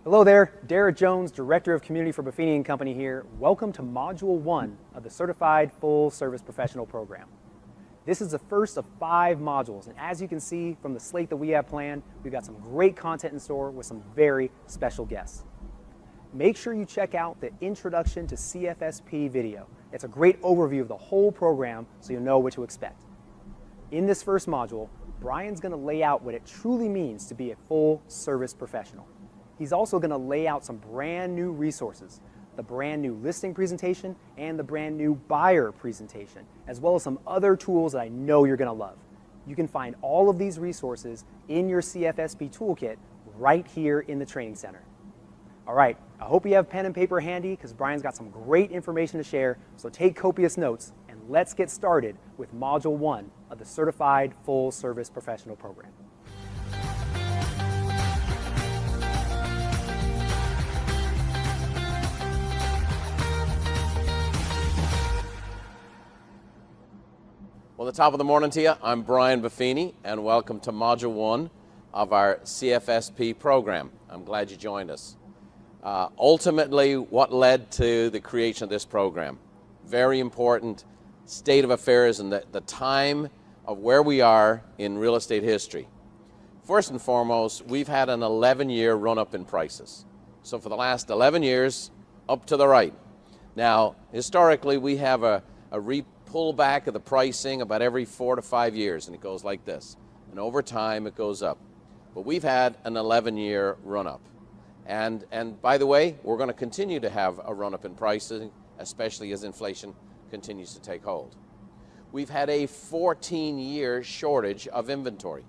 Hello there, Derek Jones, Director of Community for Buffini & Company here. Welcome to Module 1 of the Certified Full Service Professional Program. This is the first of 5 modules, and as you can see from the slate that we have planned, we've got some great content in store with some very special guests. Make sure you check out the Introduction to CFSP video. It's a great overview of the whole program so you'll know what to expect. In this first module, Brian's going to lay out what it truly means to be a full service professional. He's also going to lay out some brand new resources, the brand new listing presentation and the brand new buyer presentation, as well as some other tools that I know you're going to love. You can find all of these resources in your CFSP toolkit right here in the training center. All right, I hope you have pen and paper handy because Brian's got some great information to share, so take copious notes and let's get started with Module 1 of the Certified Full Service Professional Program. Well, the top of the morning to you. I'm Brian Buffini, and welcome to Module 1 of our CFSP program. I'm glad you joined us. Ultimately, what led to the creation of this program? Very important state of affairs and the time of where we are in real estate history. First and foremost, we've had an 11-year run-up in prices. So for the last 11 years, up to the right. Now, historically, we have a pullback of the pricing about every 4 to 5 years, and it goes like this. And over time, it goes up. But we've had an 11-year run-up. And by the way, we're going to continue to have a run-up in pricing, especially as inflation continues to take hold. We've had a 14-year shortage of inventory.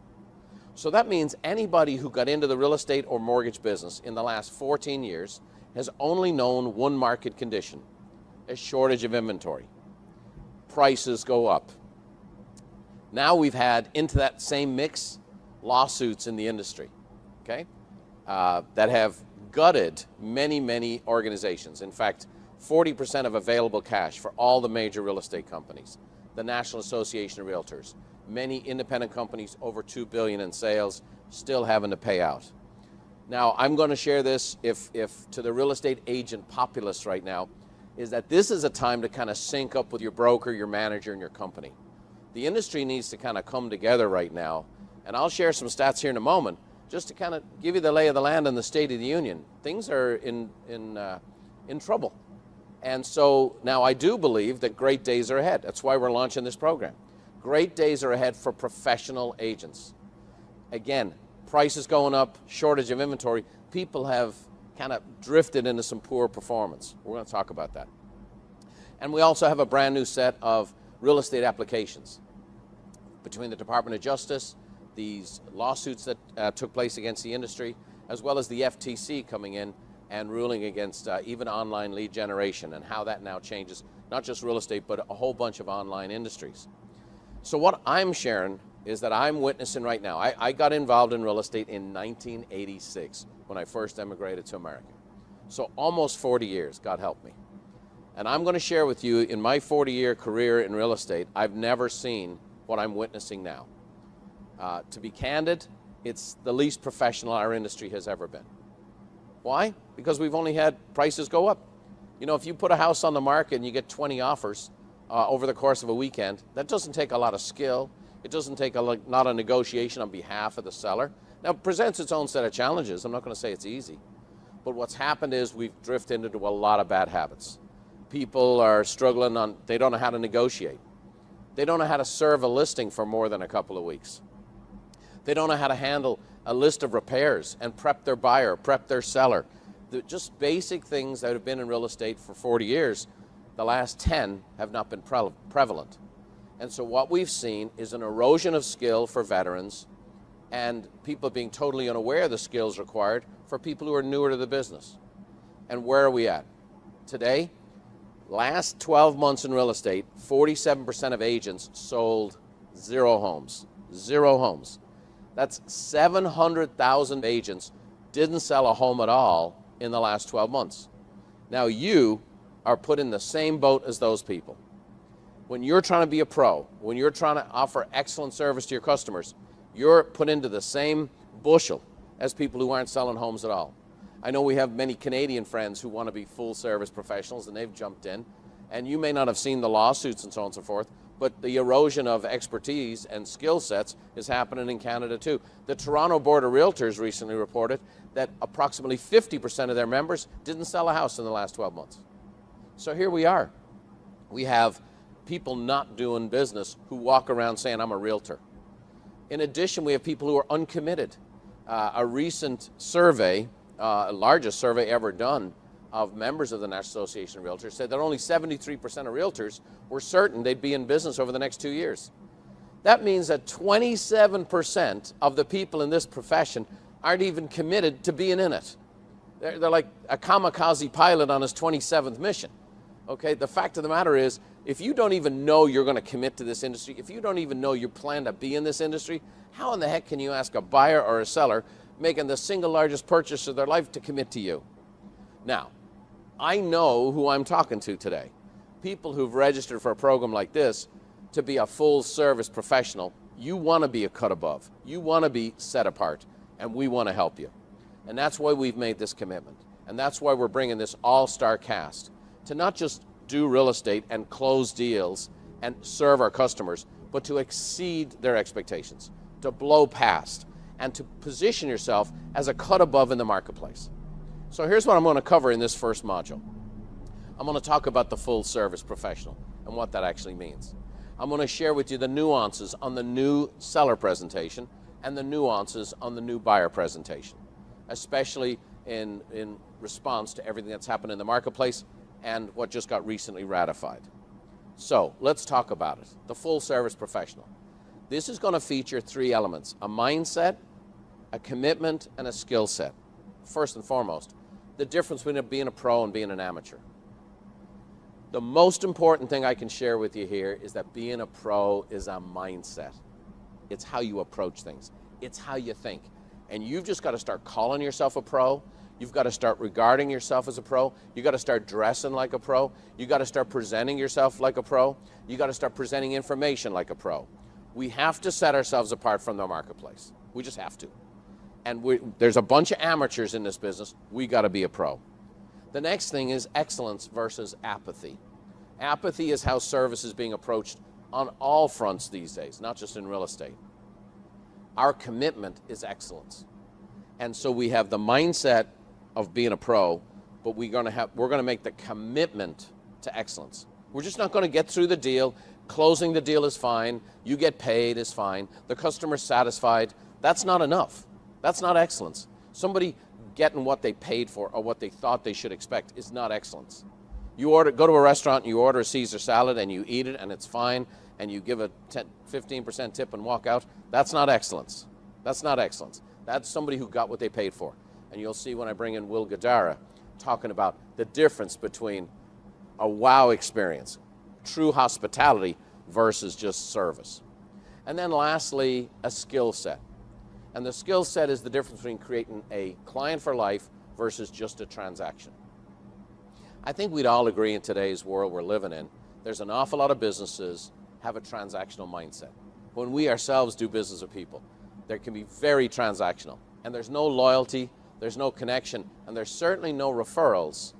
So that means anybody who got into the real estate or mortgage business in the last 14 years has only known one market condition, a shortage of inventory. Prices go up. Now we've had into that same mix lawsuits in the industry, okay, that have gutted many organizations. In fact, 40% of available cash for all the major real estate companies, the National Association of Realtors, many independent companies over $2 billion in sales still having to pay out. Now, I'm going to share this if to the real estate agent populace right now, is that this is a time to kind of sync up with your broker, your manager, and your company. The industry needs to kind of come together right now, and I'll share some stats here in a moment, just to kind of give you the lay of the land and the State of the Union. Things are in trouble. And so now I do believe that great days are ahead. That's why we're launching this program. Great days are ahead for professional agents. Again, prices going up, shortage of inventory, people have kind of drifted into some poor performance. We're going to talk about that. And we also have a brand new set of real estate applications between the Department of Justice, these lawsuits that took place against the industry, as well as the FTC coming in and ruling against even online lead generation and how that now changes not just real estate, but a whole bunch of online industries. So what I'm sharing is that I'm witnessing right now. I got involved in real estate in 1986 when I first emigrated to America. So almost 40 years, God help me. And I'm going to share with you, in my 40-year career in real estate, I've never seen what I'm witnessing now. To be candid, it's the least professional our industry has ever been. Why? Because we've only had prices go up. You know, if you put a house on the market and you get 20 offers over the course of a weekend, that doesn't take a lot of skill. It doesn't take a lot of negotiation on behalf of the seller. Now, it presents its own set of challenges. I'm not going to say it's easy. But what's happened is we've drifted into a lot of bad habits. People are struggling they don't know how to negotiate. They don't know how to serve a listing for more than a couple of weeks. They don't know how to handle a list of repairs and prep their buyer, prep their seller. Just basic things that have been in real estate for 40 years, the last 10 have not been prevalent. And so what we've seen is an erosion of skill for veterans and people being totally unaware of the skills required for people who are newer to the business. And where are we at? Today, last 12 months in real estate, 47% of agents sold 0 homes. 0 homes. That's 700,000 agents didn't sell a home at all in the last 12 months. Now you are put in the same boat as those people. When you're trying to be a pro, when you're trying to offer excellent service to your customers, you're put into the same bushel as people who aren't selling homes at all. I know we have many Canadian friends who want to be full service professionals, and they've jumped in. And you may not have seen the lawsuits and so on and so forth, but the erosion of expertise and skill sets is happening in Canada too. The Toronto Board of Realtors recently reported that approximately 50% of their members didn't sell a house in the last 12 months. So here we are. We have people not doing business who walk around saying, I'm a realtor. In addition, we have people who are uncommitted. A recent survey, largest survey ever done of members of the National Association of Realtors, said that only 73% of realtors were certain they'd be in business over the next 2 years. That means that 27% of the people in this profession aren't even committed to being in it. They're like a kamikaze pilot on his 27th mission. Okay, the fact of the matter is, if you don't even know you're going to commit to this industry, if you don't even know you plan to be in this industry, how in the heck can you ask a buyer or a seller making the single largest purchase of their life to commit to you? Now, I know who I'm talking to today. People who've registered for a program like this to be a full service professional. You want to be a cut above. You want to be set apart, and we want to help you. And that's why we've made this commitment. And that's why we're bringing this all-star cast to not just do real estate and close deals and serve our customers, but to exceed their expectations, to blow past, and to position yourself as a cut above in the marketplace. So here's what I'm going to cover in this first module. I'm going to talk about the full service professional and what that actually means. I'm going to share with you the nuances on the new seller presentation and the nuances on the new buyer presentation, especially in response to everything that's happened in the marketplace and what just got recently ratified. So let's talk about it. The full service professional. This is going to feature three elements: a mindset, a commitment, and a skill set. First and foremost, the difference between being a pro and being an amateur. The most important thing I can share with you here is that being a pro is a mindset. It's how you approach things. It's how you think. And you've just got to start calling yourself a pro. You've got to start regarding yourself as a pro. You've got to start dressing like a pro. You've got to start presenting yourself like a pro. You've got to start presenting information like a pro. We have to set ourselves apart from the marketplace. We just have to. And there's a bunch of amateurs in this business. We got to be a pro. The next thing is excellence versus apathy. Apathy is how service is being approached on all fronts these days, not just in real estate. Our commitment is excellence. And so we have the mindset of being a pro, but we're going to make the commitment to excellence. We're just not going to get through the deal. Closing the deal is fine. You get paid is fine. The customer's satisfied. That's not enough. That's not excellence. Somebody getting what they paid for or what they thought they should expect is not excellence. You go to a restaurant and you order a Caesar salad and you eat it and it's fine and you give a 15% tip and walk out. That's not excellence. That's not excellence. That's somebody who got what they paid for. And you'll see when I bring in Will Gadara talking about the difference between a wow experience, true hospitality versus just service. And then lastly, a skill set. And the skill set is the difference between creating a client for life versus just a transaction. I think we'd all agree in today's world we're living in, there's an awful lot of businesses have a transactional mindset. When we ourselves do business with people, there can be very transactional. And there's no loyalty, there's no connection, and there's certainly no referrals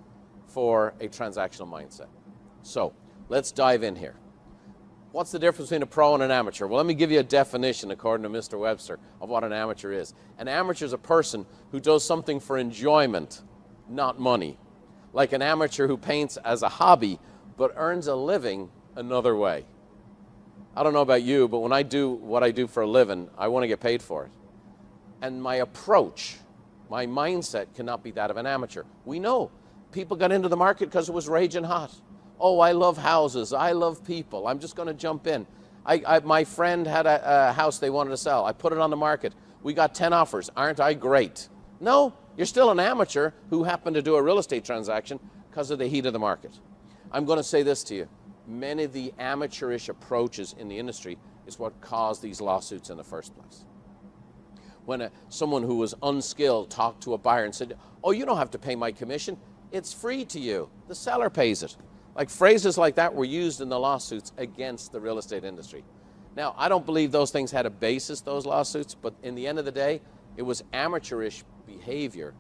for a transactional mindset. So let's dive in here. What's the difference between a pro and an amateur? Well, let me give you a definition according to Mr. Webster of what an amateur is. An amateur is a person who does something for enjoyment, not money. Like an amateur who paints as a hobby but earns a living another way. I don't know about you, but when I do what I do for a living, I want to get paid for it. And my approach, my mindset cannot be that of an amateur. We know people got into the market because it was raging hot. Oh, I love houses. I love people. I'm just going to jump in. My friend had a house they wanted to sell. I put it on the market. We got 10 offers. Aren't I great? No, you're still an amateur who happened to do a real estate transaction because of the heat of the market. I'm going to say this to you. Many of the amateurish approaches in the industry is what caused these lawsuits in the first place. When someone who was unskilled talked to a buyer and said, oh, you don't have to pay my commission. It's free to you. The seller pays it. Like phrases like that were used in the lawsuits against the real estate industry. Now, I don't believe those things had a basis, those lawsuits, but in the end of the day, it was amateurish behavior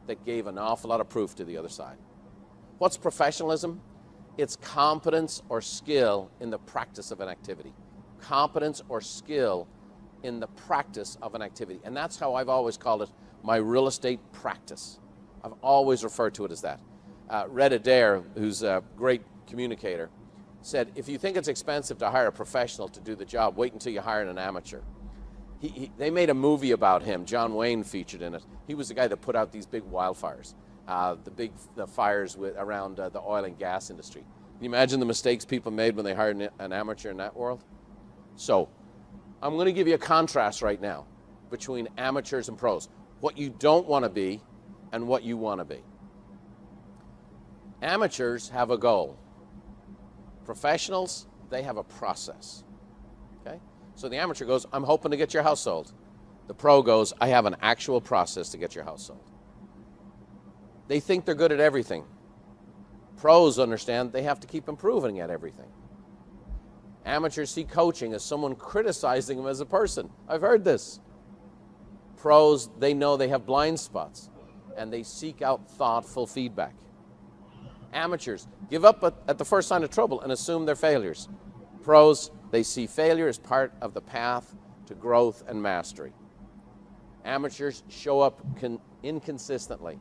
that gave an awful lot of proof to the other side. What's professionalism? It's competence or skill in the practice of an activity. Competence or skill in the practice of an activity. And that's how I've always called it, my real estate practice. I've always referred to it as that. Red Adair, who's a great communicator, said, if you think it's expensive to hire a professional to do the job, wait until you hire an amateur. They made a movie about him. John Wayne featured in it. He was the guy that put out these big wildfires, the fires around the oil and gas industry. Can you imagine the mistakes people made when they hired an amateur in that world? So I'm going to give you a contrast right now between amateurs and pros. What you don't want to be and what you want to be. Amateurs have a goal. Professionals, they have a process. Okay? So the amateur goes, I'm hoping to get your house sold. The pro goes, I have an actual process to get your house sold. They think they're good at everything. Pros understand they have to keep improving at everything. Amateurs see coaching as someone criticizing them as a person. I've heard this. Pros, they know they have blind spots, and they seek out thoughtful feedback. Amateurs give up at the first sign of trouble and assume they're failures. Pros, they see failure as part of the path to growth and mastery. Amateurs show up inconsistently.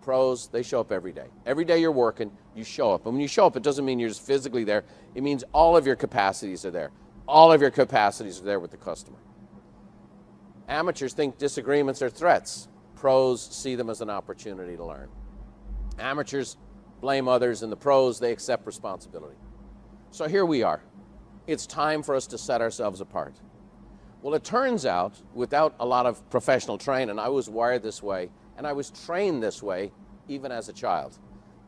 Pros, they show up every day. Every day you're working, you show up. And when you show up, it doesn't mean you're just physically there. It means all of your capacities are there. All of your capacities are there with the customer. Amateurs think disagreements are threats. Pros see them as an opportunity to learn. Amateurs blame others, and the pros, they accept responsibility. So here we are. It's time for us to set ourselves apart. Well, it turns out, without a lot of professional training, I was wired this way, and I was trained this way even as a child.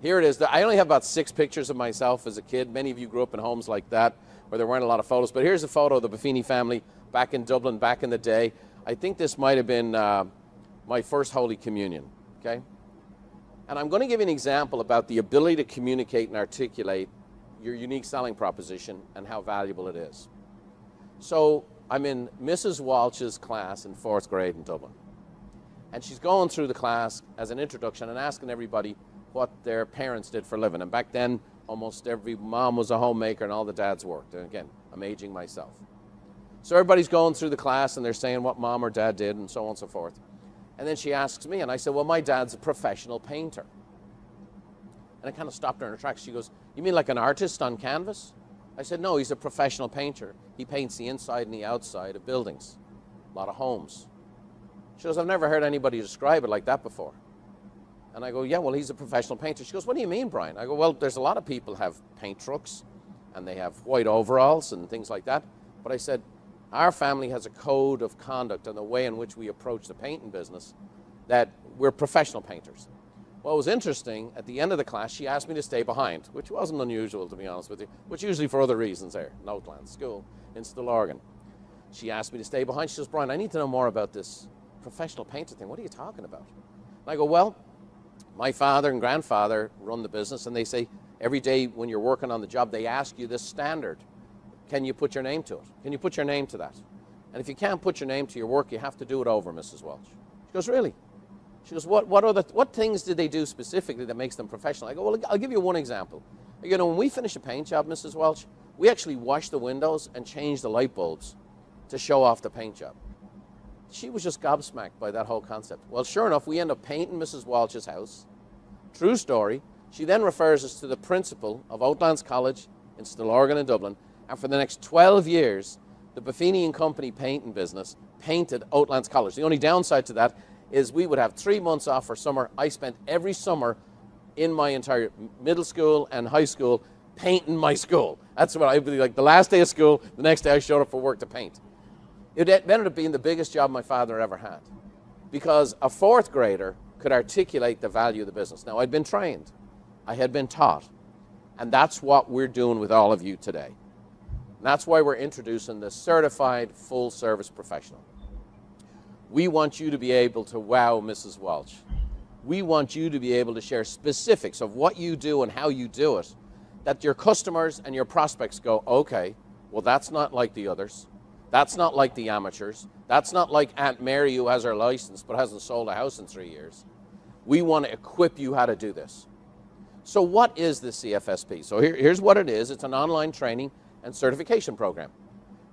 Here it is. I only have about 6 pictures of myself as a kid. Many of you grew up in homes like that where there weren't a lot of photos, but here's a photo of the Buffini family back in Dublin back in the day. I think this might have been my first Holy Communion, okay? And I'm going to give you an example about the ability to communicate and articulate your unique selling proposition and how valuable it is. So I'm in Mrs. Walsh's class in 4th grade in Dublin. And she's going through the class as an introduction and asking everybody what their parents did for a living. And back then, almost every mom was a homemaker and all the dads worked. And again, I'm aging myself. So everybody's going through the class and they're saying what mom or dad did and so on and so forth. And then she asks me, and I said, well, my dad's a professional painter. And I kind of stopped her in her tracks. She goes, you mean like an artist on canvas? I said, no, he's a professional painter. He paints the inside and the outside of buildings, a lot of homes. She goes, I've never heard anybody describe it like that before. And I go, yeah, well, he's a professional painter. She goes, what do you mean, Brian? I go, well, there's a lot of people have paint trucks, and they have white overalls and things like that. But I said, our family has a code of conduct and the way in which we approach the painting business that we're professional painters. Well, it was interesting, at the end of the class, she asked me to stay behind, which wasn't unusual, to be honest with you, which usually for other reasons there, in Oatlands School in Stillorgan. She asked me to stay behind. She says, Brian, I need to know more about this professional painter thing. What are you talking about? And I go, well, my father and grandfather run the business, and they say every day when you're working on the job, they ask you this standard. Can you put your name to it? Can you put your name to that? And if you can't put your name to your work, you have to do it over, Mrs. Welch. She goes, really? She goes, what things did they do specifically that makes them professional? I go, well, I'll give you one example. You know, when we finish a paint job, Mrs. Welch, we actually wash the windows and change the light bulbs to show off the paint job. She was just gobsmacked by that whole concept. Well, sure enough, we end up painting Mrs. Welch's house. True story. She then refers us to the principal of Oatlands College in Stillorgan in Dublin, and for the next 12 years, the Buffini & Company painting business painted Oatlands College. The only downside to that is we would have 3 months off for summer. I spent every summer in my entire middle school and high school painting my school. That's what I would do. Like the last day of school, the next day I showed up for work to paint. It ended up being the biggest job my father ever had because a 4th grader could articulate the value of the business. Now, I'd been trained. I had been taught. And that's what we're doing with all of you today. And that's why we're introducing the Certified Full Service Professional. We want you to be able to wow Mrs. Welch. We want you to be able to share specifics of what you do and how you do it, that your customers and your prospects go, okay, well, that's not like the others. That's not like the amateurs. That's not like Aunt Mary who has her license but hasn't sold a house in 3 years. We want to equip you how to do this. So what is the CFSP? So here's what it is. It's an online training and certification program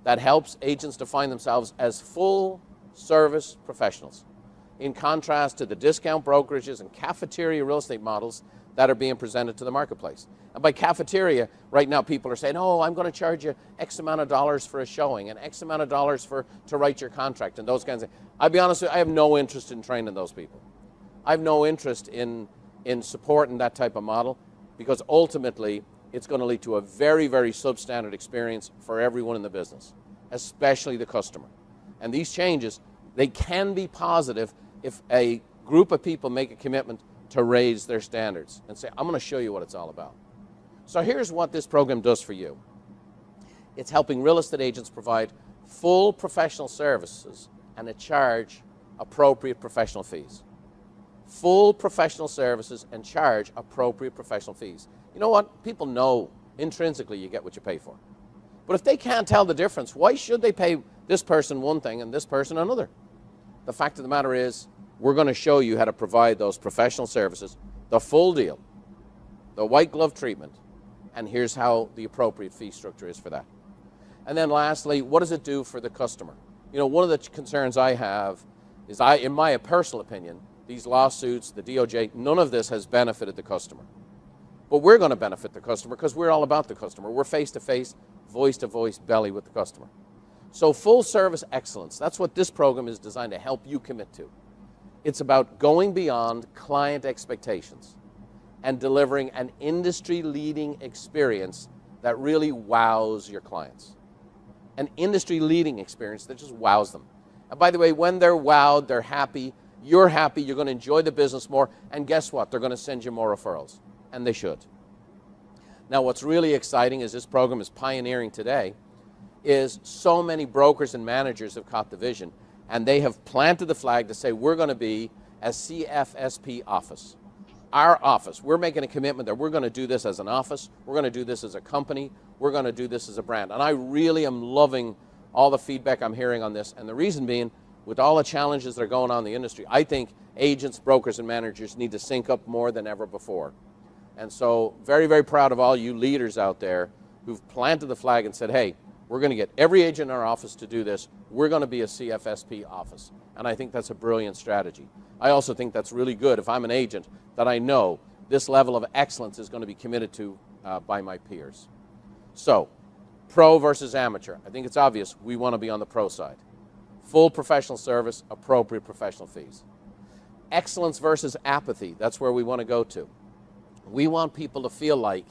that helps agents define themselves as full service professionals, in contrast to the discount brokerages and cafeteria real estate models that are being presented to the marketplace. And by cafeteria, right now people are saying, oh, I'm going to charge you X amount of dollars for a showing and X amount of dollars to write your contract and those kinds of things. I'll be honest with you, I have no interest in training those people. I have no interest in supporting that type of model, because ultimately it's going to lead to a very, very substandard experience for everyone in the business, especially the customer. And these changes, they can be positive if a group of people make a commitment to raise their standards and say, I'm going to show you what it's all about. So here's what this program does for you. It's helping real estate agents provide full professional services and charge appropriate professional fees. Full professional services and charge appropriate professional fees. You know what? People know intrinsically you get what you pay for. But if they can't tell the difference, why should they pay this person one thing and this person another? The fact of the matter is, we're going to show you how to provide those professional services, the full deal, the white glove treatment, and here's how the appropriate fee structure is for that. And then lastly, what does it do for the customer? You know, one of the concerns I have is, in my personal opinion, these lawsuits, the DOJ, none of this has benefited the customer. But we're going to benefit the customer because we're all about the customer. We're face-to-face, voice-to-voice, belly with the customer. So full service excellence, that's what this program is designed to help you commit to. It's about going beyond client expectations and delivering an industry-leading experience that really wows your clients. An industry-leading experience that just wows them. And by the way, when they're wowed, they're happy, you're going to enjoy the business more, and guess what? They're going to send you more referrals, and they should. Now, what's really exciting is this program is pioneering today, is so many brokers and managers have caught the vision, and they have planted the flag to say, we're going to be a CFSP office. Our office, we're making a commitment that we're going to do this as an office, we're going to do this as a company, we're going to do this as a brand. And I really am loving all the feedback I'm hearing on this, and the reason being, with all the challenges that are going on in the industry, I think agents, brokers, and managers need to sync up more than ever before. And so very, very proud of all you leaders out there who've planted the flag and said, hey, we're going to get every agent in our office to do this. We're going to be a CFSP office. And I think that's a brilliant strategy. I also think that's really good if I'm an agent that I know this level of excellence is going to be committed to by my peers. So, pro versus amateur. I think it's obvious we want to be on the pro side. Full professional service, appropriate professional fees. Excellence versus apathy. That's where we want to go to. We want people to feel like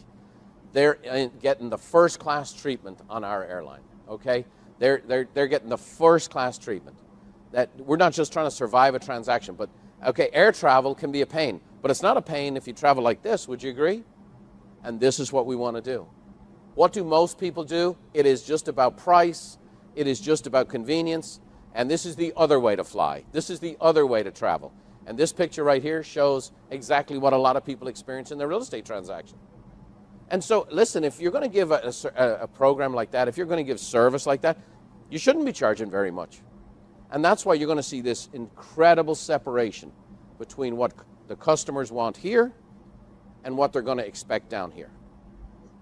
they're getting the first-class treatment on our airline, okay? They're getting the first-class treatment. That we're not just trying to survive a transaction, but, okay, air travel can be a pain, but it's not a pain if you travel like this, would you agree? And this is what we want to do. What do most people do? It is just about price, it is just about convenience, and this is the other way to fly. This is the other way to travel. And this picture right here shows exactly what a lot of people experience in their real estate transaction. And so, listen, if you're going to give a program like that, if you're going to give service like that, you shouldn't be charging very much. And that's why you're going to see this incredible separation between what the customers want here and what they're going to expect down here.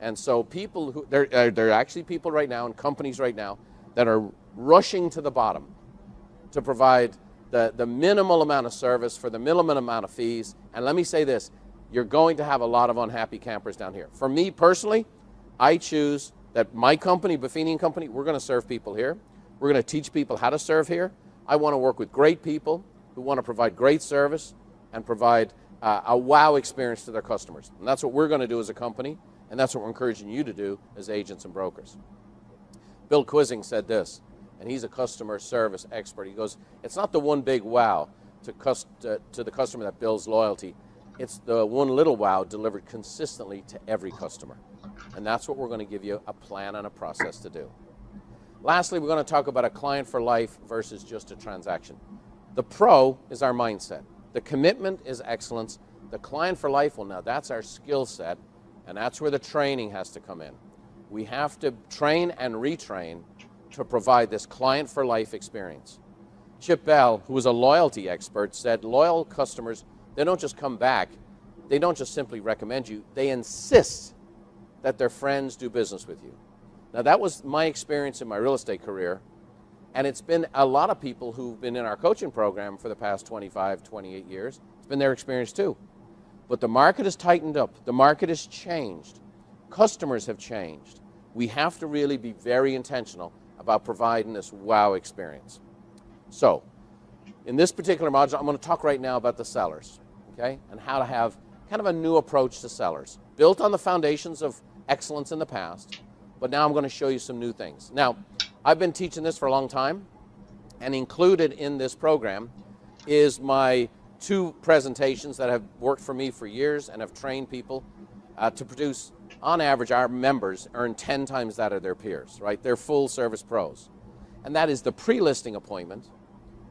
And so people who, there are actually people right now and companies right now that are rushing to the bottom to provide the minimal amount of service for the minimum amount of fees. And let me say this, you're going to have a lot of unhappy campers down here. For me personally, I choose that my company, Buffini & Company, we're going to serve people here. We're going to teach people how to serve here. I want to work with great people who want to provide great service and provide a wow experience to their customers. And that's what we're going to do as a company, and that's what we're encouraging you to do as agents and brokers. Bill Quisling said this, and he's a customer service expert. He goes, it's not the one big wow to the customer that builds loyalty. It's the one little wow delivered consistently to every customer. And that's what we're going to give you a plan and a process to do. Lastly, we're going to talk about a client for life versus just a transaction. The pro is our mindset. The commitment is excellence. The client for life, well, now that's our skill set, and that's where the training has to come in. We have to train and retrain to provide this client for life experience. Chip Bell, who was a loyalty expert, said loyal customers, they don't just come back, they don't just simply recommend you, they insist that their friends do business with you. Now that was my experience in my real estate career, and it's been a lot of people who've been in our coaching program for the past 25, 28 years, it's been their experience too. But the market has tightened up, the market has changed, customers have changed. We have to really be very intentional about providing this wow experience. So, in this particular module, I'm going to talk right now about the sellers, okay, and how to have kind of a new approach to sellers, built on the foundations of excellence in the past, but now I'm going to show you some new things. Now, I've been teaching this for a long time, and included in this program is my 2 presentations that have worked for me for years and have trained people to produce, on average, our members earn 10 times that of their peers, right? They're full service pros. And that is the pre-listing appointment,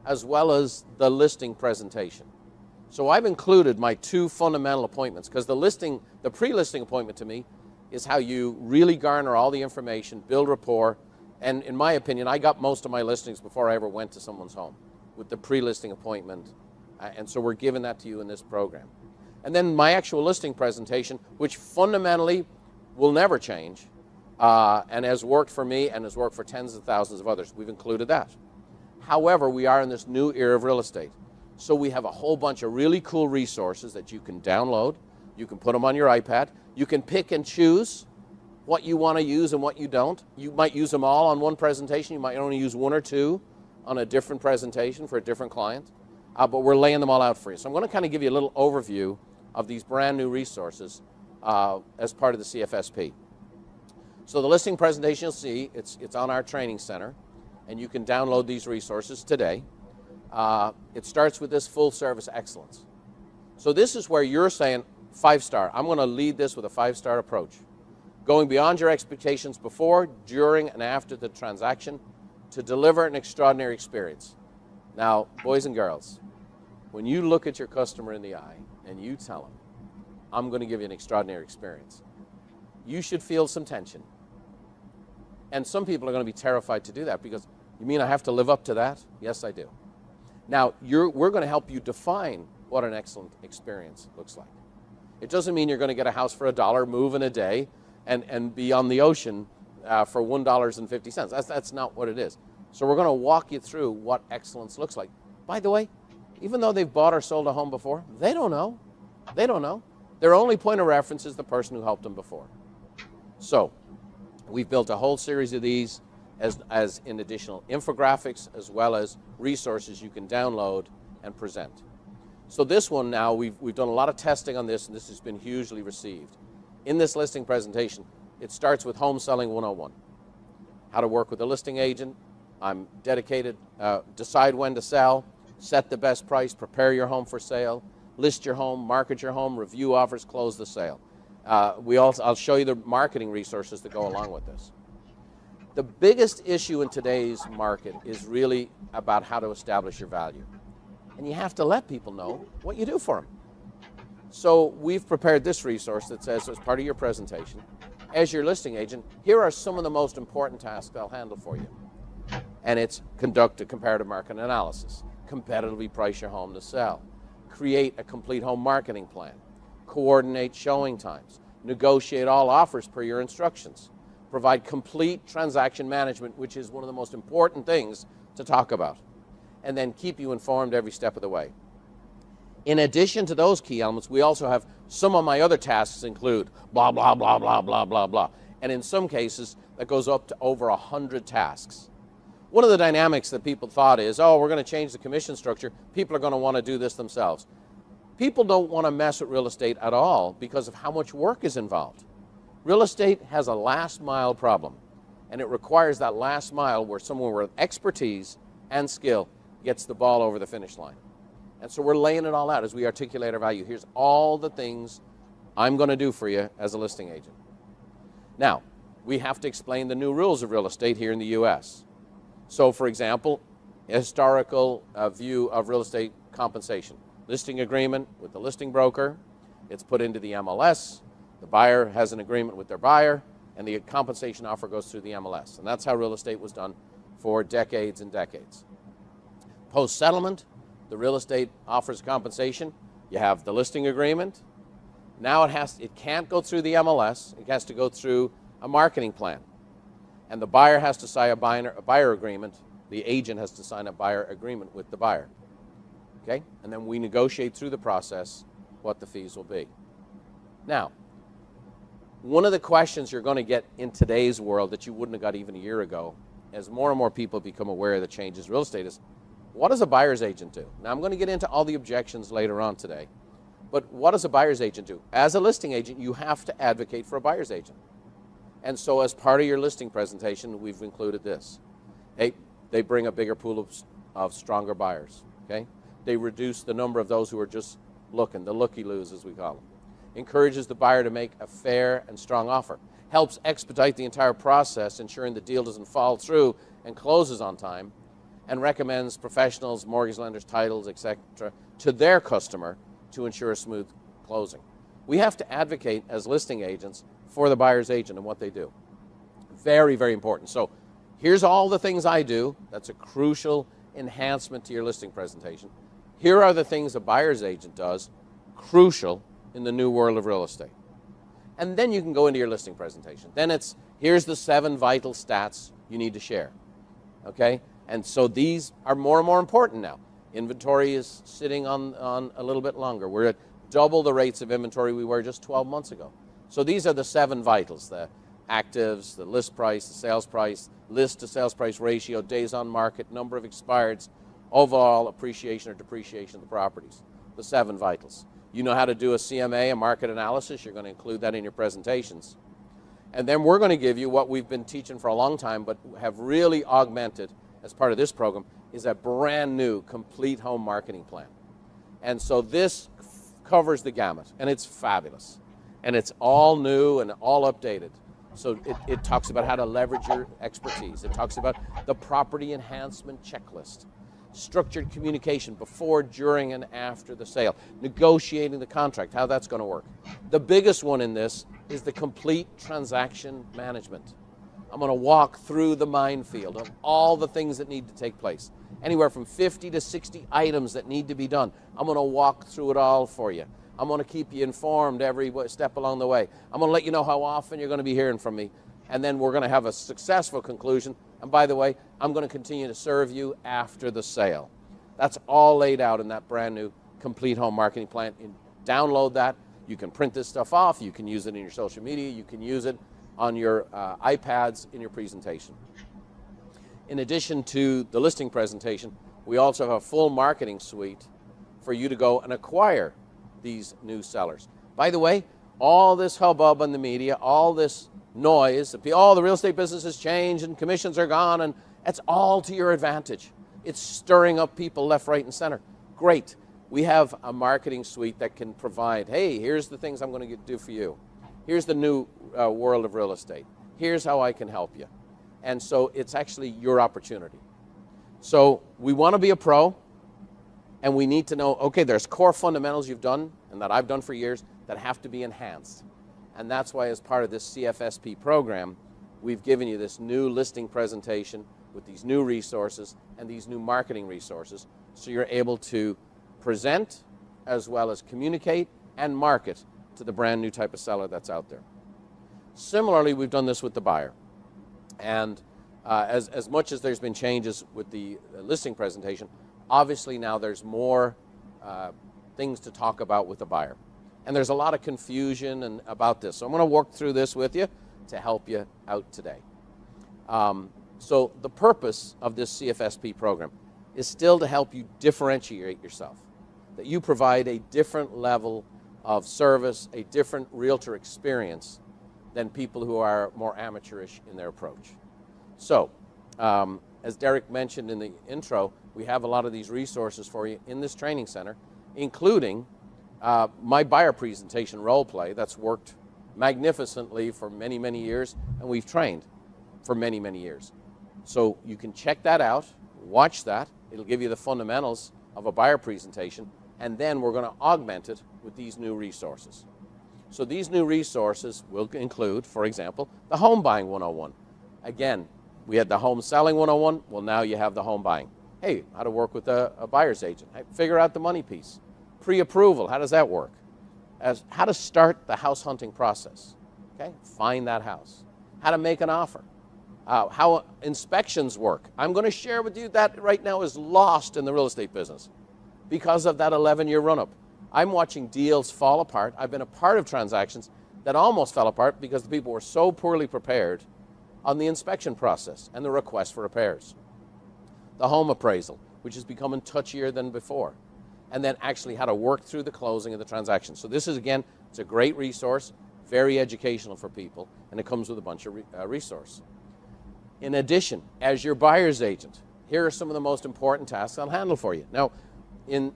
as well as the listing presentation. So I've included my 2 fundamental appointments, because the pre-listing appointment to me is how you really garner all the information, build rapport, and in my opinion, I got most of my listings before I ever went to someone's home with the pre-listing appointment, and so we're giving that to you in this program. And then my actual listing presentation, which fundamentally will never change, and has worked for me and has worked for tens of thousands of others. We've included that. However, we are in this new era of real estate. So we have a whole bunch of really cool resources that you can download. You can put them on your iPad. You can pick and choose what you want to use and what you don't. You might use them all on one presentation. You might only use 1 or 2 on a different presentation for a different client. But we're laying them all out for you. So I'm going to kind of give you a little overview of these brand new resources as part of the CFSP. So the listing presentation, you'll see, it's on our training center, and you can download these resources today. It starts with this full service excellence. So this is where you're saying 5-star. I'm going to lead this with a 5-star approach. Going beyond your expectations before, during, and after the transaction to deliver an extraordinary experience. Now, boys and girls, when you look at your customer in the eye and you tell them, I'm going to give you an extraordinary experience, you should feel some tension. And some people are going to be terrified to do that because, you mean I have to live up to that? Yes, I do. Now, we're going to help you define what an excellent experience looks like. It doesn't mean you're going to get a house for $1, move in a day, and be on the ocean for $1.50. That's not what it is. So we're going to walk you through what excellence looks like. By the way, even though they've bought or sold a home before, they don't know. They don't know. Their only point of reference is the person who helped them before. So we've built a whole series of these as in additional infographics, as well as resources you can download and present. So this one now, we've done a lot of testing on this, and this has been hugely received. In this listing presentation, it starts with Home Selling 101. How to work with a listing agent. I'm dedicated, decide when to sell, set the best price, prepare your home for sale, list your home, market your home, review offers, close the sale. I'll show you the marketing resources that go along with this. The biggest issue in today's market is really about how to establish your value. And you have to let people know what you do for them. So we've prepared this resource that says, as part of your presentation, as your listing agent, here are some of the most important tasks I'll handle for you. And it's conduct a comparative market analysis, competitively price your home to sell, create a complete home marketing plan, coordinate showing times, negotiate all offers per your instructions, provide complete transaction management, which is one of the most important things to talk about, and then keep you informed every step of the way. In addition to those key elements, we also have some of my other tasks include blah, blah, blah, blah, blah, blah, blah. And in some cases, that goes up to over 100 tasks. One of the dynamics that people thought is, oh, we're going to change the commission structure. People are going to want to do this themselves. People don't want to mess with real estate at all because of how much work is involved. Real estate has a last mile problem, and it requires that last mile where someone with expertise and skill gets the ball over the finish line. And so we're laying it all out as we articulate our value. Here's all the things I'm going to do for you as a listing agent. Now, we have to explain the new rules of real estate here in the U.S. So, for example, a historical view of real estate compensation. Listing agreement with the listing broker. It's put into the MLS. The buyer has an agreement with their buyer, and the compensation offer goes through the MLS. And that's how real estate was done for decades and decades. Post-settlement, the real estate offers compensation. You have the listing agreement. Now it can't go through the MLS. It has to go through a marketing plan. And the buyer has to sign a buyer agreement. The agent has to sign a buyer agreement with the buyer. Okay? And then we negotiate through the process what the fees will be. Now, one of the questions you're going to get in today's world that you wouldn't have got even a year ago, as more and more people become aware of the changes in real estate, is what does a buyer's agent do? Now, I'm going to get into all the objections later on today, but what does a buyer's agent do? As a listing agent, you have to advocate for a buyer's agent. And so as part of your listing presentation, we've included this. They bring a bigger pool of stronger buyers. Okay? They reduce the number of those who are just looking, the looky-loos as we call them. Encourages the buyer to make a fair and strong offer. Helps expedite the entire process, ensuring the deal doesn't fall through and closes on time. And recommends professionals, mortgage lenders, titles, etc. to their customer to ensure a smooth closing. We have to advocate as listing agents for the buyer's agent and what they do. Very, very important. So here's all the things I do. That's a crucial enhancement to your listing presentation. Here are the things a buyer's agent does, crucial in the new world of real estate. And then you can go into your listing presentation. Then it's, here's the 7 vital stats you need to share. Okay? And so these are more and more important now. Inventory is sitting on a little bit longer. We're at double the rates of inventory we were just 12 months ago. So these are the 7 vitals, the actives, the list price, the sales price, list to sales price ratio, days on market, number of expireds, overall appreciation or depreciation of the properties, the 7 vitals. You know how to do a CMA, a market analysis. You're going to include that in your presentations. And then we're going to give you what we've been teaching for a long time, but have really augmented as part of this program, is a brand new complete home marketing plan. And so this covers the gamut, and it's fabulous. And it's all new and all updated. So it talks about how to leverage your expertise. It talks about the property enhancement checklist, structured communication before, during, and after the sale, negotiating the contract, how that's going to work. The biggest one in this is the complete transaction management. I'm going to walk through the minefield of all the things that need to take place. Anywhere from 50 to 60 items that need to be done. I'm going to walk through it all for you. I'm going to keep you informed every step along the way. I'm going to let you know how often you're going to be hearing from me. And then we're going to have a successful conclusion. And by the way, I'm going to continue to serve you after the sale. That's all laid out in that brand new complete home marketing plan. Download that. You can print this stuff off. You can use it in your social media. You can use it on your iPads in your presentation. In addition to the listing presentation, we also have a full marketing suite for you to go and acquire these new sellers. By the way, all this hubbub in the media, all this noise, all the real estate business has changed and commissions are gone, and it's all to your advantage. It's stirring up people left, right, and center. Great. We have a marketing suite that can provide, hey, here's the things I'm going to do for you. Here's the new world of real estate. Here's how I can help you. And so it's actually your opportunity. So we want to be a pro, and we need to know, okay, there's core fundamentals you've done and that I've done for years that have to be enhanced. And that's why as part of this CFSP program, we've given you this new listing presentation with these new resources and these new marketing resources, so you're able to present as well as communicate and market to the brand new type of seller that's out there. Similarly, we've done this with the buyer. And as much as there's been changes with the listing presentation, obviously now there's more things to talk about with the buyer. And there's a lot of confusion about this. So I'm going to work through this with you to help you out today. So the purpose of this CFSP program is still to help you differentiate yourself, that you provide a different level of service, a different realtor experience than people who are more amateurish in their approach. So, as Derek mentioned in the intro, we have a lot of these resources for you in this training center, including my buyer presentation role play that's worked magnificently for many, many years, and we've trained for many, many years. So you can check that out, watch that. It'll give you the fundamentals of a buyer presentation, and then we're going to augment it with these new resources. So these new resources will include, for example, the Home Buying 101. Again, we had the Home Selling 101. Well, now you have the Home Buying. Hey, how to work with a buyer's agent. Hey, figure out the money piece. Pre-approval, how does that work? As how to start the house hunting process. Okay, find that house. How to make an offer. How inspections work. I'm going to share with you that right now is lost in the real estate business because of that 11-year run-up. I'm watching deals fall apart. I've been a part of transactions that almost fell apart because the people were so poorly prepared on the inspection process and the request for repairs. The home appraisal, which is becoming touchier than before, and then actually how to work through the closing of the transaction. So this is, again, it's a great resource, very educational for people, and it comes with a bunch of resource. In addition, as your buyer's agent, here are some of the most important tasks I'll handle for you. Now, in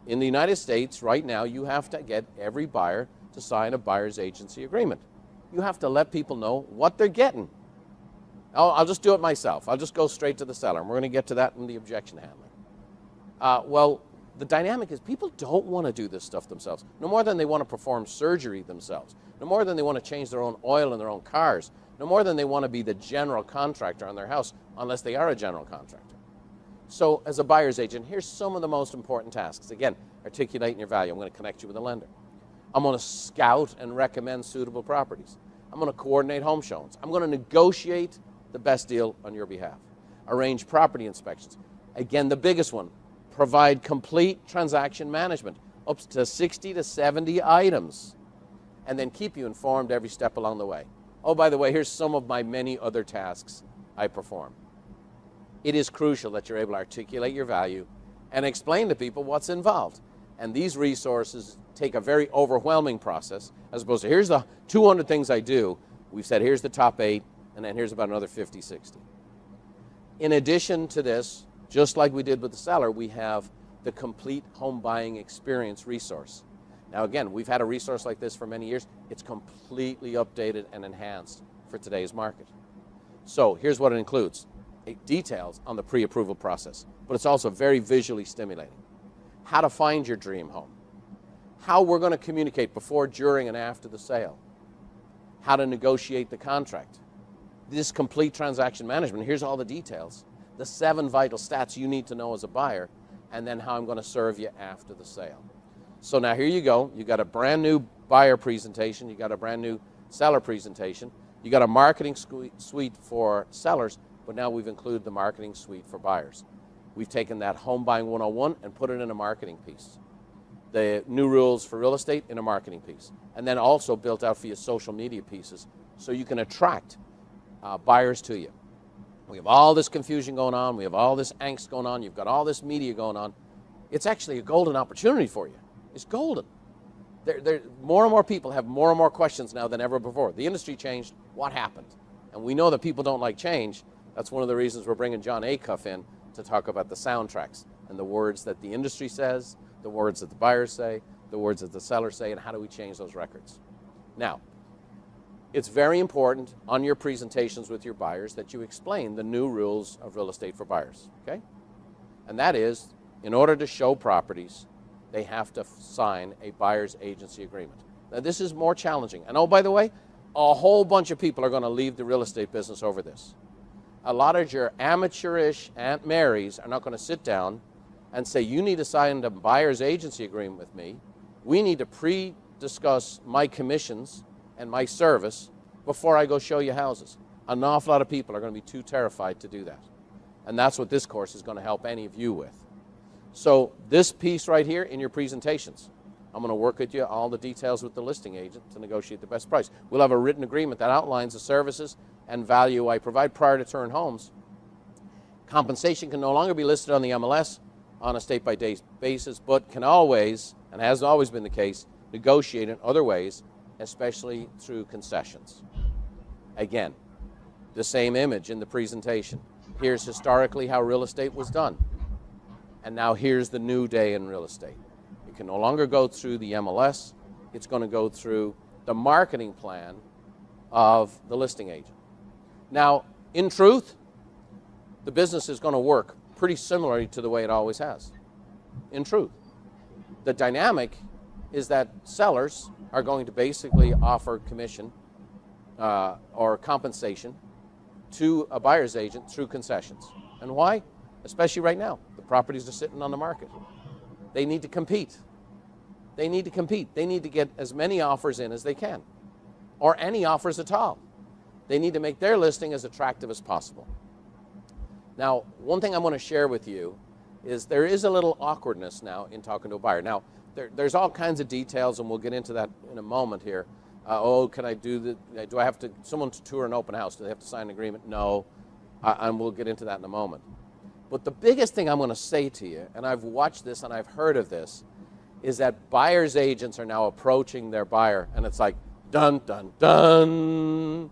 the United States right now, you have to get every buyer to sign a buyer's agency agreement. You have to let people know what they're getting. I'll just do it myself. I'll just go straight to the seller, and we're going to get to that in the objection handling. Well, the dynamic is people don't want to do this stuff themselves, no more than they want to perform surgery themselves, no more than they want to change their own oil in their own cars, no more than they want to be the general contractor on their house, unless they are a general contractor. So as a buyer's agent, here's some of the most important tasks. Again, articulating your value. I'm going to connect you with a lender. I'm going to scout and recommend suitable properties. I'm going to coordinate home showings. I'm going to negotiate the best deal on your behalf. Arrange property inspections. Again, the biggest one, provide complete transaction management, up to 60 to 70 items, and then keep you informed every step along the way. Oh, by the way, here's some of my many other tasks I perform. It is crucial that you're able to articulate your value and explain to people what's involved. And these resources take a very overwhelming process, as opposed to here's the 200 things I do. We've said here's the top 8, and then here's about another 50, 60. In addition to this, just like we did with the seller, we have the complete home buying experience resource. Now again, we've had a resource like this for many years. It's completely updated and enhanced for today's market. So here's what it includes. It details on the pre-approval process, but it's also very visually stimulating. How to find your dream home. How we're going to communicate before, during, and after the sale. How to negotiate the contract. This complete transaction management, here's all the details. The 7 vital stats you need to know as a buyer, and then how I'm going to serve you after the sale. So now here you go. You got a brand new buyer presentation. You got a brand new seller presentation. You got a marketing suite for sellers, but now we've included the marketing suite for buyers. We've taken that Home Buying 101 and put it in a marketing piece. The new rules for real estate in a marketing piece. And then also built out for you social media pieces so you can attract buyers to you. We have all this confusion going on. We have all this angst going on. You've got all this media going on. It's actually a golden opportunity for you. It's golden. More and more people have more and more questions now than ever before. The industry changed. What happened? And we know that people don't like change. That's one of the reasons we're bringing John Acuff in to talk about the soundtracks and the words that the industry says, the words that the buyers say, the words that the sellers say, and how do we change those records. Now, it's very important on your presentations with your buyers that you explain the new rules of real estate for buyers, okay? And that is, in order to show properties, they have to sign a buyer's agency agreement. Now, this is more challenging. And oh, by the way, a whole bunch of people are going to leave the real estate business over this. A lot of your amateurish Aunt Marys are not going to sit down and say, you need to sign a buyer's agency agreement with me. We need to pre-discuss my commissions and my service before I go show you houses. An awful lot of people are going to be too terrified to do that. And that's what this course is going to help any of you with. So this piece right here in your presentations, I'm going to work with you all the details with the listing agent to negotiate the best price. We'll have a written agreement that outlines the services and value I provide prior to turn homes. Compensation can no longer be listed on the MLS on a state-by-day basis, but can always, and has always been the case, negotiate in other ways, especially through concessions. Again, the same image in the presentation. Here's historically how real estate was done. And now here's the new day in real estate. It can no longer go through the MLS. It's going to go through the marketing plan of the listing agent. Now, in truth, the business is going to work pretty similarly to the way it always has. In truth. The dynamic is that sellers are going to basically offer commission or compensation to a buyer's agent through concessions. And why? especially right now. The properties are sitting on the market. They need to compete. They need to compete. They need to get as many offers in as they can, or any offers at all. They need to make their listing as attractive as possible. Now, one thing I'm going to share with you is there is a little awkwardness now in talking to a buyer. Now, there's all kinds of details, and we'll get into that in a moment here. Can I do I have to, someone to tour an open house, do they have to sign an agreement? No, and we'll get into that in a moment. But the biggest thing I'm going to say to you, and I've watched this and I've heard of this, is that buyer's agents are now approaching their buyer, and it's like, dun, dun, dun,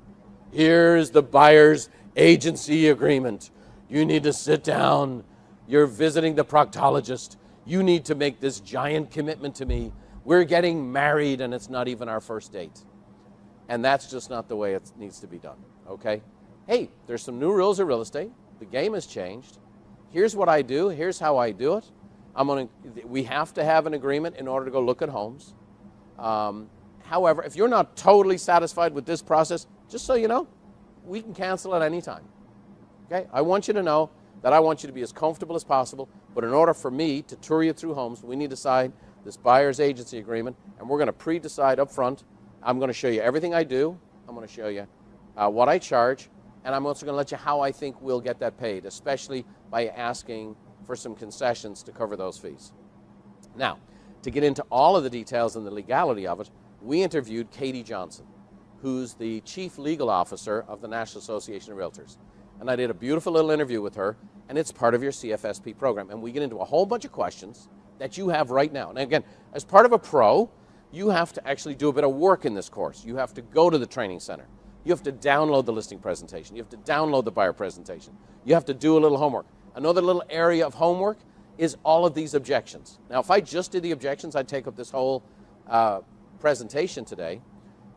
here's the buyer's agency agreement. You need to sit down. You're visiting the proctologist. You need to make this giant commitment to me. We're getting married, and it's not even our first date. And that's just not the way it needs to be done, okay? Hey, there's some new rules of real estate. The game has changed. Here's what I do. Here's how I do it. We have to have an agreement in order to go look at homes. However, if you're not totally satisfied with this process, just so you know, we can cancel at any time. Okay? I want you to know that I want you to be as comfortable as possible, but in order for me to tour you through homes, we need to sign this buyer's agency agreement, and we're going to pre-decide up front. I'm going to show you everything I do. I'm going to show you what I charge, and I'm also going to let you how I think we'll get that paid, especially by asking for some concessions to cover those fees. Now, to get into all of the details and the legality of it, we interviewed Katie Johnson, who's the Chief Legal Officer of the National Association of Realtors. And I did a beautiful little interview with her, and it's part of your CFSP program. And we get into a whole bunch of questions that you have right now. And again, as part of a pro, you have to actually do a bit of work in this course. You have to go to the training center. You have to download the listing presentation. You have to download the buyer presentation. You have to do a little homework. Another little area of homework is all of these objections. Now, if I just did the objections, I'd take up this whole presentation today.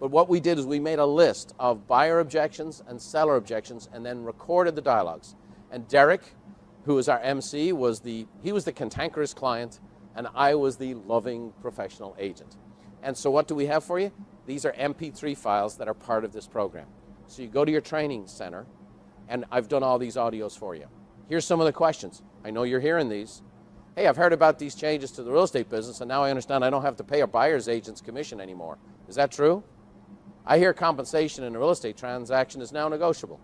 But what we did is we made a list of buyer objections and seller objections and then recorded the dialogues. And Derek, who is our MC, he was the cantankerous client, and I was the loving professional agent. And so what do we have for you? These are MP3 files that are part of this program. So you go to your training center, and I've done all these audios for you. Here's some of the questions. I know you're hearing these. Hey, I've heard about these changes to the real estate business, and now I understand I don't have to pay a buyer's agent's commission anymore. Is that true? I hear compensation in a real estate transaction is now negotiable.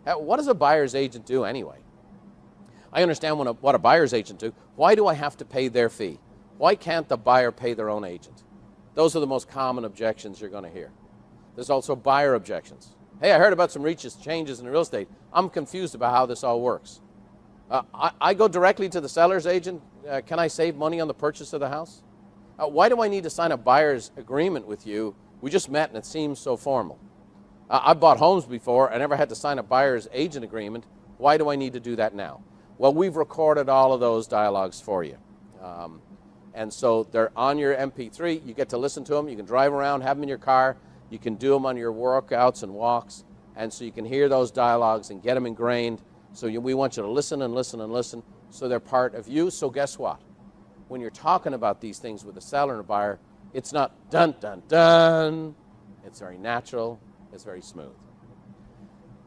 What does a buyer's agent do anyway? I understand what a buyer's agent do. Why do I have to pay their fee? Why can't the buyer pay their own agent? Those are the most common objections you're going to hear. There's also buyer objections. Hey, I heard about some changes in real estate. I'm confused about how this all works. I go directly to the seller's agent. Can I save money on the purchase of the house? Why do I need to sign a buyer's agreement with you? We just met and it seems so formal. I bought homes before. I never had to sign a buyer's agent agreement. Why do I need to do that now? Well, we've recorded all of those dialogues for you. And so they're on your MP3. You get to listen to them. You can drive around, have them in your car. You can do them on your workouts and walks. And so you can hear those dialogues and get them ingrained. So we want you to listen and listen and listen so they're part of you. So guess what? When you're talking about these things with a seller and a buyer, it's not dun, dun, dun. It's very natural. It's very smooth.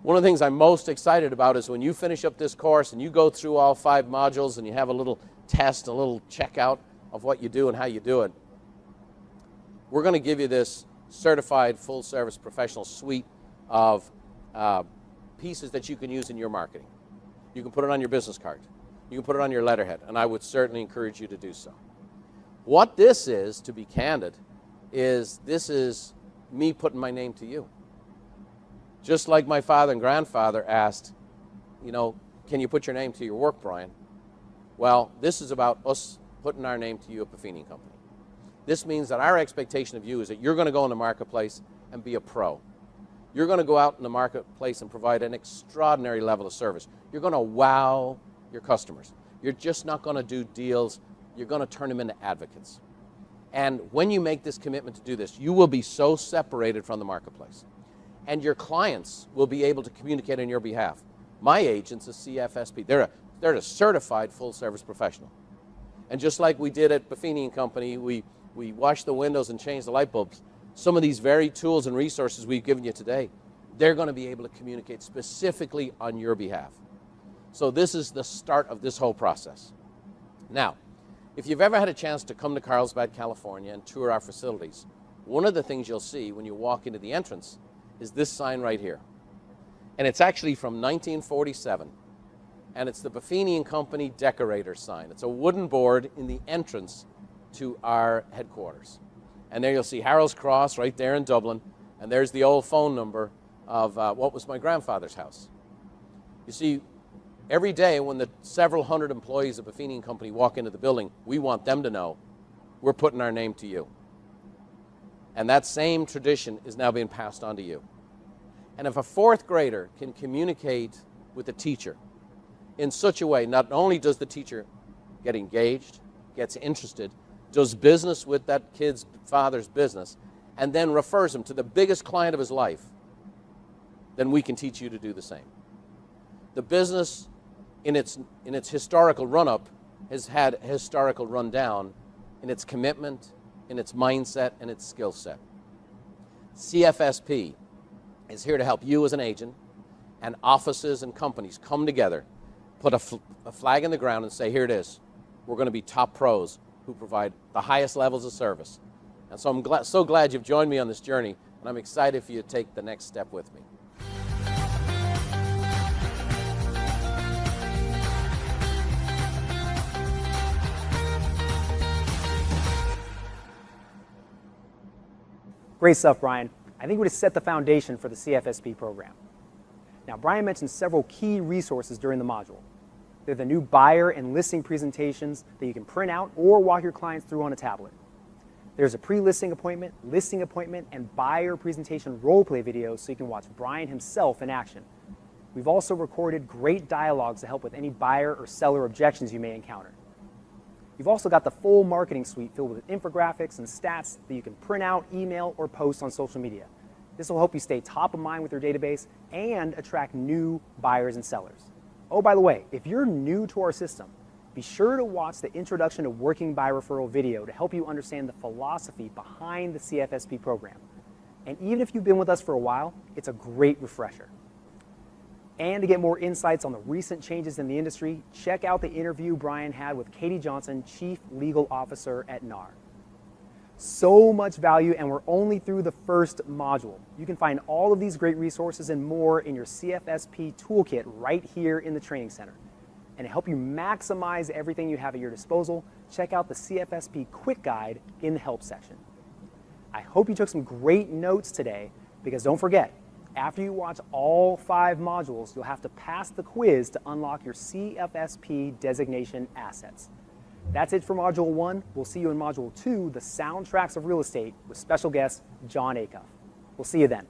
One of the things I'm most excited about is when you finish up this course and you go through all 5 modules and you have a little test, a little checkout of what you do and how you do it, we're going to give you this certified full-service professional suite of pieces that you can use in your marketing. You can put it on your business card. You can put it on your letterhead, and I would certainly encourage you to do so. What this is, to be candid, this is me putting my name to you. Just like my father and grandfather asked, can you put your name to your work, Brian? Well, this is about us putting our name to you at Buffini & Company. This means that our expectation of you is that you're going to go in the marketplace and be a pro. You're going to go out in the marketplace and provide an extraordinary level of service. You're going to wow your customers. You're just not going to do deals. You're going to turn them into advocates. And when you make this commitment to do this, you will be so separated from the marketplace. And your clients will be able to communicate on your behalf. My agent's a CFSP. They're a certified full-service professional. And just like we did at Buffini & Company, we washed the windows and changed the light bulbs. Some of these very tools and resources we've given you today, they're going to be able to communicate specifically on your behalf. So this is the start of this whole process. Now, if you've ever had a chance to come to Carlsbad, California and tour our facilities, one of the things you'll see when you walk into the entrance is this sign right here. And it's actually from 1947. And it's the Buffini and Company decorator sign. It's a wooden board in the entrance to our headquarters. And there you'll see Harold's Cross right there in Dublin. And there's the old phone number of what was my grandfather's house. You see, every day when the several hundred employees of Buffini and Company walk into the building, we want them to know we're putting our name to you. And that same tradition is now being passed on to you. And if a fourth grader can communicate with the teacher in such a way, not only does the teacher get engaged, gets interested, does business with that kid's father's business, and then refers him to the biggest client of his life, then we can teach you to do the same. The business in its historical run-up has had a historical run-down in its commitment, in its mindset, and its skill set. CFSP is here to help you as an agent, and offices and companies come together, put a flag in the ground and say, here it is. We're going to be top pros who provide the highest levels of service. And so I'm so glad you've joined me on this journey, and I'm excited for you to take the next step with me. Great stuff, Brian. I think we just set the foundation for the CFSP program. Now, Brian mentioned several key resources during the module. They're the new buyer and listing presentations that you can print out or walk your clients through on a tablet. There's a pre-listing appointment, listing appointment, and buyer presentation role-play videos so you can watch Brian himself in action. We've also recorded great dialogues to help with any buyer or seller objections you may encounter. You've also got the full marketing suite filled with infographics and stats that you can print out, email, or post on social media. This will help you stay top of mind with your database and attract new buyers and sellers. Oh, by the way, if you're new to our system, be sure to watch the Introduction to Working by Referral video to help you understand the philosophy behind the CFSP program. And even if you've been with us for a while, it's a great refresher. And to get more insights on the recent changes in the industry, check out the interview Brian had with Katie Johnson, Chief Legal Officer at NAR. So much value, and we're only through the first module. You can find all of these great resources and more in your CFSP toolkit right here in the Training Center. And to help you maximize everything you have at your disposal, check out the CFSP Quick Guide in the Help section. I hope you took some great notes today, because don't forget, after you watch all 5 modules, you'll have to pass the quiz to unlock your CFSP designation assets. That's it for Module 1. We'll see you in Module 2, the Soundtracks of Real Estate, with special guest John Acuff. We'll see you then.